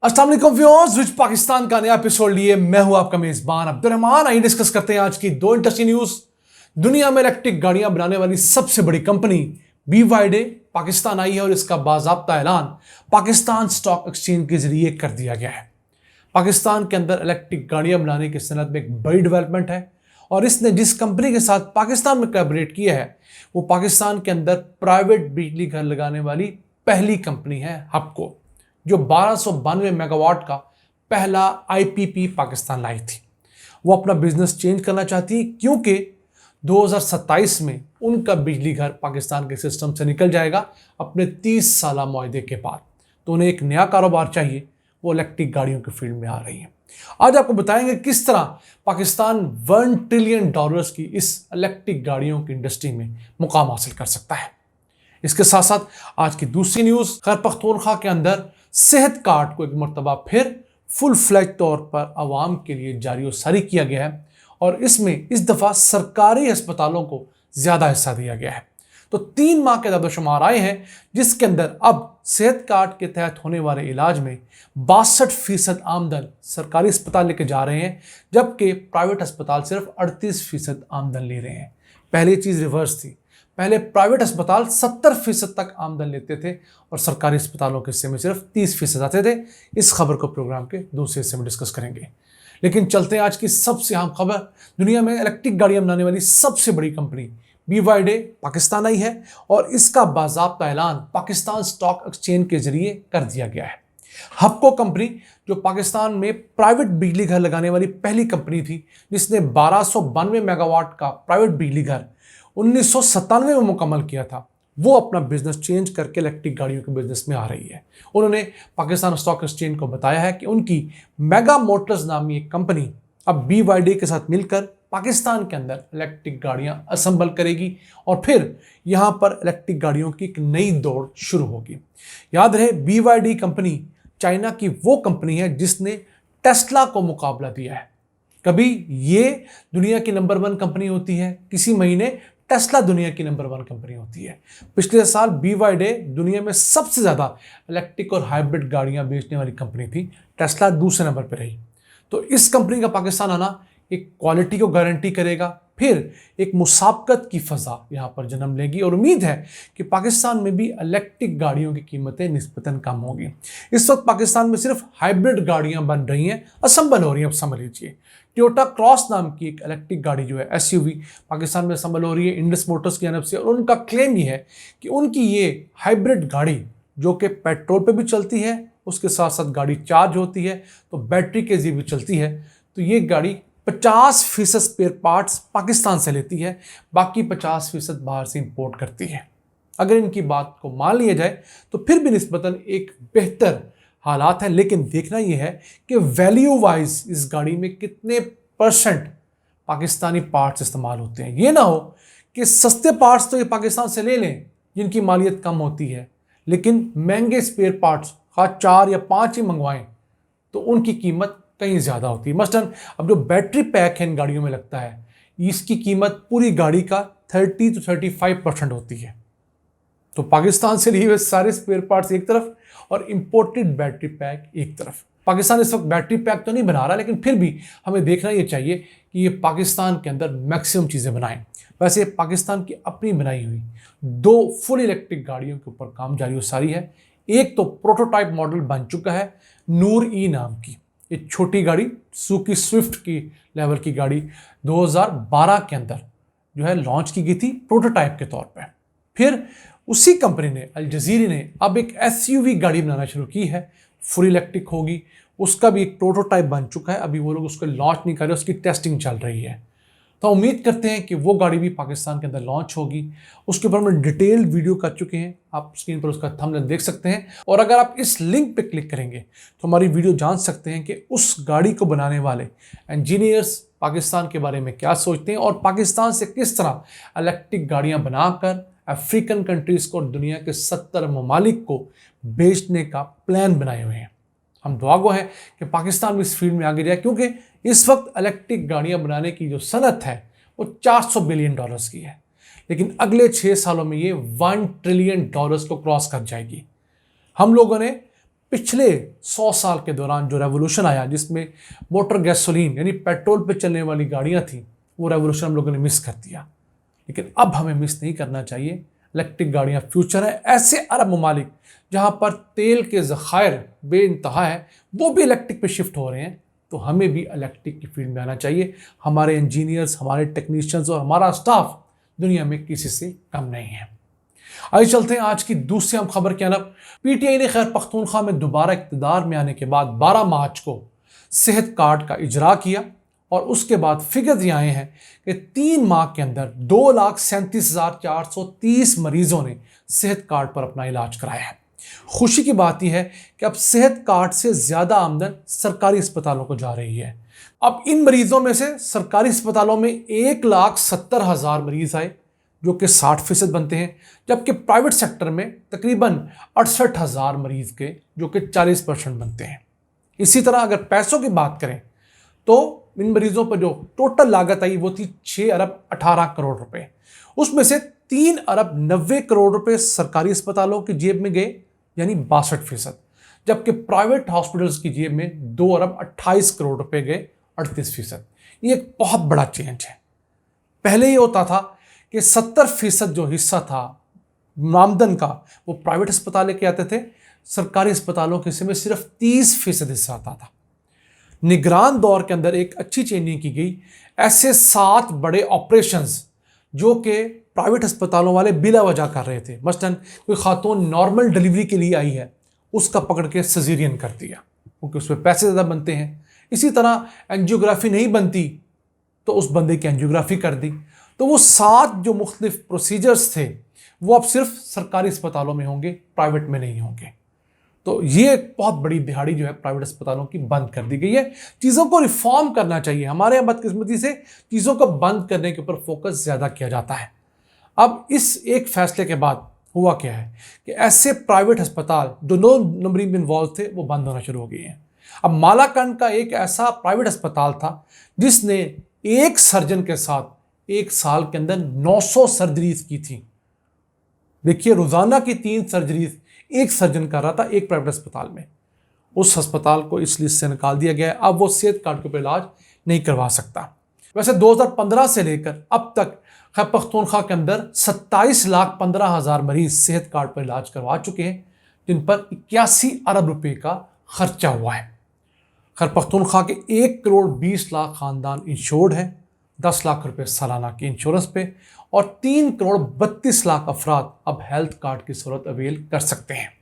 अस्सलाम वालेकुम व्यूअर्स, विच पाकिस्तान का नया एपिसोड लिए मैं हूं आपका मेजबान अब्दुर्रहमान। आइए डिस्कस करते हैं आज की दो इंटरेस्टिंग न्यूज। दुनिया में इलेक्ट्रिक गाड़ियां बनाने वाली सबसे बड़ी कंपनी BYD पाकिस्तान आई है और इसका बाज़ाब्ता ऐलान पाकिस्तान स्टॉक एक्सचेंज के जरिए कर दिया गया है। पाकिस्तान के अंदर इलेक्ट्रिक गाड़ियां बनाने की सनत में एक बड़ी डेवलपमेंट है और इसने जिस कंपनी के साथ पाकिस्तान में कोलैबोरेट किया है वो पाकिस्तान के अंदर प्राइवेट बिजली घर लगाने वाली पहली कंपनी है हबको, जो 1292 मेगावाट का पहला IPP पाकिस्तान लाई थी। वो अपना बिजनेस चेंज करना चाहती है क्योंकि 2027 में उनका बिजली घर पाकिस्तान के सिस्टम से निकल जाएगा अपने 30 साल मुआहदे के बाद। तो उन्हें एक नया कारोबार चाहिए, वो इलेक्ट्रिक गाड़ियों के फील्ड में आ रही है। आज आपको बताएंगे किस तरह पाकिस्तान $1 ट्रिलियन की इस इलेक्ट्रिक गाड़ियों की इंडस्ट्री में मुकाम हासिल कर सकता है। इसके साथ साथ आज की दूसरी न्यूज़, खैबर पख्तूनख्वा के अंदर सेहत कार्ड को एक मरतबा फिर फुल फ्लैज तौर पर आवाम के लिए जारी और सारी किया गया है और इसमें इस दफ़ा सरकारी अस्पतालों को ज़्यादा हिस्सा दिया गया है। तो 3 माह के दायरे-ओ-शुमार आए हैं जिसके अंदर अब सेहत कार्ड के तहत होने वाले इलाज में 62% आमदन सरकारी अस्पताल लेके जा रहे हैं, जबकि प्राइवेट अस्पताल सिर्फ 38% आमदन ले रहे हैं। पहले चीज़ रिवर्स थी, पहले प्राइवेट अस्पताल 70% तक आमदन लेते थे और सरकारी अस्पतालों के हिस्से में सिर्फ 30% आते थे। इस खबर को प्रोग्राम के दूसरे हिस्से में डिस्कस करेंगे, लेकिन चलते हैं आज की सबसे अहम खबर। दुनिया में इलेक्ट्रिक गाड़ियां बनाने वाली सबसे बड़ी कंपनी BYD पाकिस्तान आई है और इसका बाज़ाब्ता ऐलान पाकिस्तान स्टॉक एक्सचेंज के जरिए कर दिया गया है। हबको कंपनी जो पाकिस्तान में प्राइवेट बिजली घर लगाने वाली पहली कंपनी थी, जिसने 1292 मेगावाट का प्राइवेट बिजली घर 1997 में मुकम्मल किया था, वो अपना बिजनेस चेंज करके इलेक्ट्रिक गाड़ियों के बिजनेस में आ रही है। उन्होंने पाकिस्तान स्टॉक एक्सचेंज को बताया है कि उनकी मेगा मोटर्स नामी एक कंपनी अब BYD के साथ मिलकर पाकिस्तान के अंदर इलेक्ट्रिक गाड़ियां असेंबल करेगी और फिर यहां पर इलेक्ट्रिक गाड़ियों की एक नई दौड़ शुरू होगी। याद रहे, BYD कंपनी चाइना की वो कंपनी है जिसने टेस्ला को मुकाबला दिया है। कभी ये दुनिया की नंबर 1 कंपनी होती है, किसी महीने टेस्ला दुनिया की नंबर 1 कंपनी होती है। पिछले साल BYD दुनिया में सबसे ज़्यादा इलेक्ट्रिक और हाइब्रिड गाड़ियां बेचने वाली कंपनी थी, टेस्ला दूसरे नंबर पर रही। तो इस कंपनी का पाकिस्तान आना एक क्वालिटी को गारंटी करेगा, फिर एक मुसाबकत की फ़ज़ा यहाँ पर जन्म लेगी और उम्मीद है कि पाकिस्तान में भी इलेक्ट्रिक गाड़ियों की कीमतें निस्बतन कम होगी। इस वक्त पाकिस्तान में सिर्फ हाइब्रिड गाड़ियाँ बन रही हैं, असेंबल हो रही हैं। अब समझ लीजिए, टोयोटा क्रॉस नाम की एक इलेक्ट्रिक गाड़ी जो है SUV पाकिस्तान में असेंबल हो रही है इंडस मोटर्स की जानब से, और उनका क्लेम ये है कि उनकी ये हाइब्रिड गाड़ी जो कि पेट्रोल पे भी चलती है, उसके साथ साथ गाड़ी चार्ज होती है तो बैटरी के जरिए भी चलती है। तो ये गाड़ी 50% स्पेयर पार्ट्स पाकिस्तान से लेती है, बाकी 50% बाहर से इंपोर्ट करती है। अगर इनकी बात को मान लिया जाए तो फिर भी निस्बतन एक बेहतर हालात है, लेकिन देखना यह है कि वैल्यू वाइज इस गाड़ी में कितने % पाकिस्तानी पार्ट्स इस्तेमाल होते हैं। ये ना हो कि सस्ते पार्ट्स तो ये पाकिस्तान से ले लें जिनकी मालियत कम होती है, लेकिन महंगे स्पेयर पार्ट्स 4 या 5 ही मंगवाएं तो उनकी कीमत कहीं ज़्यादा होती है। मसलन अब जो बैटरी पैक है इन गाड़ियों में लगता है, इसकी कीमत पूरी गाड़ी का 30 से 35% होती है। तो पाकिस्तान से लिए हुए सारे स्पेयर पार्ट्स एक तरफ और इंपोर्टेड बैटरी पैक एक तरफ। पाकिस्तान इस वक्त बैटरी पैक तो नहीं बना रहा, लेकिन फिर भी हमें देखना ये चाहिए कि ये पाकिस्तान के अंदर मैक्सिमम चीज़ें बनाएं। वैसे पाकिस्तान की अपनी बनाई हुई 2 फुल इलेक्ट्रिक गाड़ियों के ऊपर काम जारी और सारी है। एक तो प्रोटोटाइप मॉडल बन चुका है नूर-ई नाम की, एक छोटी गाड़ी सुजुकी स्विफ्ट की लेवल की गाड़ी 2012 के अंदर जो है लॉन्च की गई थी प्रोटोटाइप के तौर पे। फिर उसी कंपनी ने अल जज़ीरा ने अब एक SUV गाड़ी बनाना शुरू की है, फुल इलेक्ट्रिक होगी। उसका भी एक प्रोटोटाइप बन चुका है, अभी वो लोग उसको लॉन्च नहीं कर रहे, उसकी टेस्टिंग चल रही है। तो उम्मीद करते हैं कि वो गाड़ी भी पाकिस्तान के अंदर लॉन्च होगी। उसके ऊपर हम डिटेल्ड वीडियो कर चुके हैं, आप स्क्रीन पर उसका थंबनेल देख सकते हैं। और अगर आप इस लिंक पे क्लिक करेंगे तो हमारी वीडियो जान सकते हैं कि उस गाड़ी को बनाने वाले इंजीनियर्स पाकिस्तान के बारे में क्या सोचते हैं और पाकिस्तान से किस तरह इलेक्ट्रिक गाड़ियाँ बनाकर अफ्रीकन कंट्रीज़ को और दुनिया के 70 ममालिक को बेचने का प्लान बनाए हुए हैं। हम दुआगो हैं कि पाकिस्तान भी इस फील्ड में आगे जाए, क्योंकि इस वक्त इलेक्ट्रिक गाड़ियां बनाने की जो सनत है वो $400 बिलियन की है, लेकिन अगले 6 सालों में ये $1 ट्रिलियन को क्रॉस कर जाएगी। हम लोगों ने पिछले 100 साल के दौरान जो रेवोल्यूशन आया, जिसमें मोटर गैसोलीन यानी पेट्रोल पे चलने वाली गाड़ियां थी, वो रेवोल्यूशन हम लोगों ने मिस कर दिया। लेकिन अब हमें मिस नहीं करना चाहिए। इलेक्ट्रिक गाड़ियां फ्यूचर है। ऐसे अरब ममालिक जहां पर तेल के ज़खायर बेइंतहा है, वो भी इलेक्ट्रिक पे शिफ्ट हो रहे हैं। तो हमें भी इलेक्ट्रिक की फील्ड में आना चाहिए। हमारे इंजीनियर्स, हमारे टेक्नीशियंस और हमारा स्टाफ दुनिया में किसी से कम नहीं है। आइए चलते हैं आज की दूसरी अहम खबर की तरफ। पीटीआई ने खैर पख्तूनख्वा में दोबारा इक़्तिदार में आने के बाद 12 मार्च को सेहत कार्ड का इजरा किया और उसके बाद फिगर ये आए हैं कि 3 माह के अंदर 2,37,430 मरीजों ने सेहत कार्ड पर अपना इलाज कराया है। खुशी की बात यह है कि अब सेहत कार्ड से ज़्यादा आमदन सरकारी अस्पतालों को जा रही है। अब इन मरीजों में से सरकारी अस्पतालों में 1,70,000 मरीज आए, जो कि 60% बनते हैं, जबकि प्राइवेट सेक्टर में तकरीबन 68,000 मरीज के, जो कि 40% बनते हैं। इसी तरह अगर पैसों की बात करें तो इन मरीजों पर जो टोटल लागत आई वो थी 6 अरब 18 करोड़ रुपए। उसमें से 3 अरब 90 करोड़ रुपए सरकारी अस्पतालों की जेब में गए, यानी 62%, जबकि प्राइवेट हॉस्पिटल्स की जेब में 2 अरब 28 करोड़ रुपए गए, 38%। ये एक बहुत बड़ा चेंज है। पहले ये होता था कि 70% जो हिस्सा था आमदन का वो प्राइवेट अस्पताल लेके आते थे, सरकारी अस्पतालों के हिस्से में सिर्फ 30% हिस्सा आता था। निगरान दौर के अंदर एक अच्छी चेंजिंग की गई। ऐसे 7 बड़े ऑपरेशंस जो कि प्राइवेट अस्पतालों वाले बिला वजह कर रहे थे, मसलन कोई खातून नॉर्मल डिलीवरी के लिए आई है, उसका पकड़ के सिजेरियन कर दिया क्योंकि उसमें पैसे ज़्यादा बनते हैं। इसी तरह एंजियोग्राफी नहीं बनती तो उस बंदे की एंजियोग्राफी कर दी। तो वो 7 जो मुख्तलिफ प्रोसीजर्स थे वो अब सिर्फ सरकारी अस्पतालों में होंगे, प्राइवेट में नहीं होंगे। तो ये एक बहुत बड़ी दिहाड़ी जो है प्राइवेट अस्पतालों की बंद कर दी गई है। चीज़ों को रिफॉर्म करना चाहिए। हमारे यहाँ बदकिस्मती से चीज़ों को बंद करने के ऊपर फोकस ज़्यादा किया जाता है। अब इस एक फैसले के बाद हुआ क्या है कि ऐसे प्राइवेट अस्पताल जो 2 नंबरी में इन्वॉल्व थे वो बंद होना शुरू हो गए हैं। अब मालाकंड का एक ऐसा प्राइवेट अस्पताल था जिसने एक सर्जन के साथ 1 साल के अंदर 900 सर्जरीज की थी। देखिए, रोजाना की 3 सर्जरीज एक सर्जन कर रहा था एक प्राइवेट अस्पताल में। उस अस्पताल को इस लिस्ट से निकाल दिया गया है। अब वो सेहत कार्ड के ऊपर इलाज नहीं करवा सकता। वैसे 2015 से लेकर अब तक खैबर पख्तूनख्वा के अंदर 27,15,000 मरीज सेहत कार्ड पर इलाज करवा चुके हैं, जिन पर 81 अरब रुपए का खर्चा हुआ है। खैबर पख्तूनख्वा के 1 करोड़ 20 लाख खानदान इंश्योर्ड हैं, 10 लाख रुपए सालाना की इंश्योरेंस पे, और 3 करोड़ 32 लाख अफराद अब हेल्थ कार्ड की सहूलत अवेल कर सकते हैं।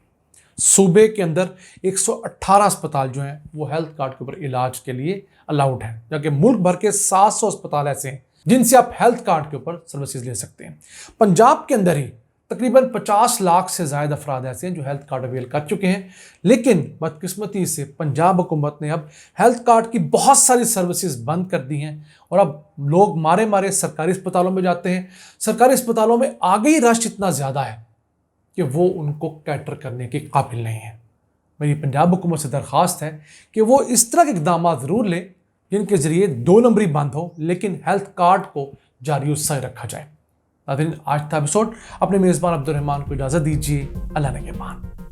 सूबे के अंदर 118 अस्पताल जो हैं वो हेल्थ कार्ड के ऊपर इलाज के लिए अलाउड हैं, जबकि मुल्क भर के 700 अस्पताल ऐसे हैं जिनसे आप हेल्थ कार्ड के ऊपर सर्विसेज ले सकते हैं। पंजाब के अंदर ही तकरीबन 50 लाख से ज़्यादा अफराद ऐसे हैं जो हेल्थ कार्ड अवेल कर चुके हैं। लेकिन बदकिस्मती से पंजाब हुकूमत ने अब हेल्थ कार्ड की बहुत सारी सर्विसेज बंद कर दी हैं और अब लोग मारे मारे सरकारी अस्पतालों में जाते हैं। सरकारी अस्पतालों में आगे ही रश इतना ज़्यादा है कि वो उनको कैटर करने के काबिल नहीं है। मेरी पंजाब हुकूमत से दरख्वास्त है कि वो इस तरह के इक़दाम ज़रूर लें जिनके ज़रिए 2 नंबरी बंद हो, लेकिन हेल्थ कार्ड को जारी उत्साह रखा जाए। नाज़रीन, आज था एपिसोड। अपने मेज़बान अब्दुल रहमान को इजाज़त दीजिए। अल्लाह ने के मान।